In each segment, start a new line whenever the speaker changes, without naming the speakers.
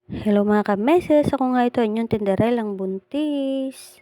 Hello mga ka-meses, ako nga ito inyong tinderelang buntis.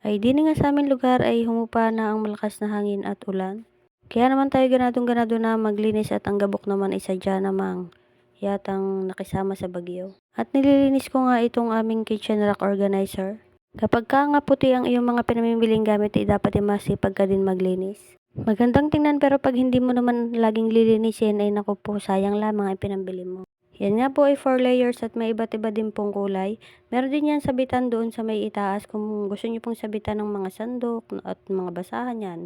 Ay di nga sa aming lugar ay humupa na ang malakas na hangin at ulan. Kaya naman tayo ganadong-ganado na maglinis at ang gabok naman ay sadya namang yatang nakisama sa bagyo. At nililinis ko nga itong aming kitchen rack organizer. Kapag ka nga puti ang iyong mga pinamimiling gamit ay dapat ay masipag ka din maglinis. Magandang tingnan pero pag hindi mo naman laging lilinisin ay naku po sayang lamang ay pinambili mo. Yan nga po ay 4 layers at may iba't iba din pong kulay. Meron din yan sabitan doon sa may itaas kung gusto nyo pong sabitan ng mga sandok at mga basahan yan.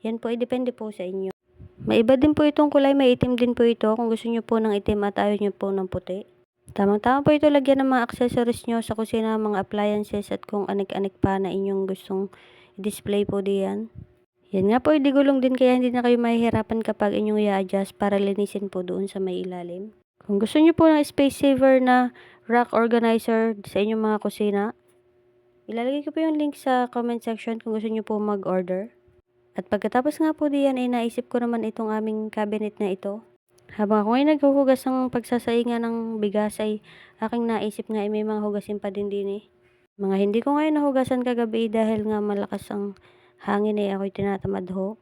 Yan po ay depende po sa inyo. May iba din po itong kulay, may itim din po ito kung gusto nyo po ng itim at ayaw nyo po ng puti. Tamang-tama po ito lagyan ng mga accessories nyo sa kusina, mga appliances at kung anik-anik pa na inyong gustong i-display po diyan. Yan nga po ay digulong din kaya hindi na kayo mahihirapan kapag inyong i-adjust para linisin po doon sa may ilalim. Kung gusto niyo po ng space saver na rack organizer sa inyong mga kusina, ilalagay ko po yung link sa comment section kung gusto niyo po mag-order. At pagkatapos nga po diyan ay naisip ko naman itong aming cabinet na ito. Habang ako ay naghuhugas ng pagsasaingan ng bigas ay aking naisip nga ay may mga hugasin pa din eh. Mga hindi ko ngayon nahugasan kagabi dahil nga malakas ang hangin ay ako'y tinatamad ho.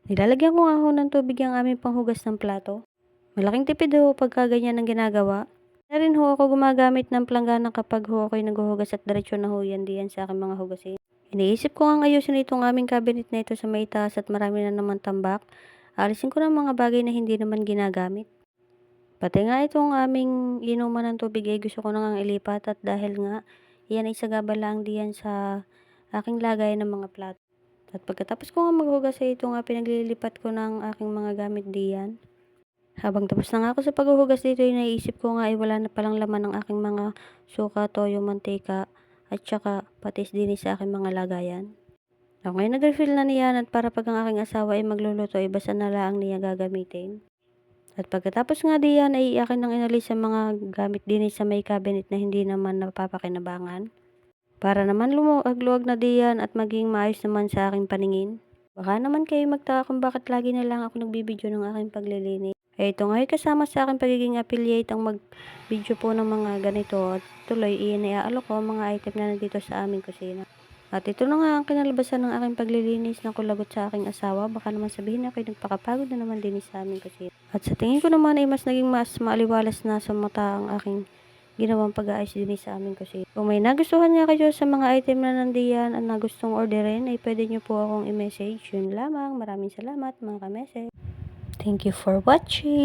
Nilalagyan ko nga ho ng tubig ang aming panghugas ng plato. Malaking tipid ho pagka ganyan ang ginagawa. Na rin ho ako gumagamit ng planggana kapag ho ako'y naghuhugas at diretso na ho yan diyan sa aking mga hugasin. Iniisip ko nga ayusin itong aming cabinet na ito sa may taas at marami na naman tambak. Alisin ko ng mga bagay na hindi naman ginagamit. Pati nga itong aming inuman ng tubig ay gusto ko na ngang ilipat at dahil nga iyan ay sagaba lang diyan sa aking lagay ng mga plato. At pagkatapos ko nga maghugas ay ito nga pinaglilipat ko ng aking mga gamit diyan. Habang tapos na nga ako sa paghuhugas dito ay naisip ko nga ay wala na palang laman ng aking mga suka, toyo, mantika at saka patis din sa aking mga lagayan. Ako ngayon nag-refill na niyan at para pag ang aking asawa ay magluluto ay basta na lang niya gagamitin. At pagkatapos nga diyan ay akin nang inalis sa mga gamit din sa may cabinet na hindi naman napapakinabangan. Para naman lumuwag-luwag na diyan at maging maayos naman sa aking paningin. Baka naman kayo magtaka kung bakit lagi na lang ako nagbibideo ng aking paglilinis. Ito nga ay kasama sa aking pagiging affiliate ang mag-video po ng mga ganito at tuloy iaalok ko ang mga item na nandito sa aming kusina. At ito na nga ang kinalabasan ng aking paglilinis na kulagot sa aking asawa. Baka naman sabihin na kayo nagpakapagod na naman din sa aming kusina. At sa tingin ko naman ay mas naging mas maaliwalas na sa mata ang aking ginawang pag-aayos din sa aming kusina. Kung may nagustuhan nga kayo sa mga item na nandiyan at na gustong orderin ay pwede nyo po akong i-message. Yun lamang. Maraming salamat mga ka-message. Thank you for watching.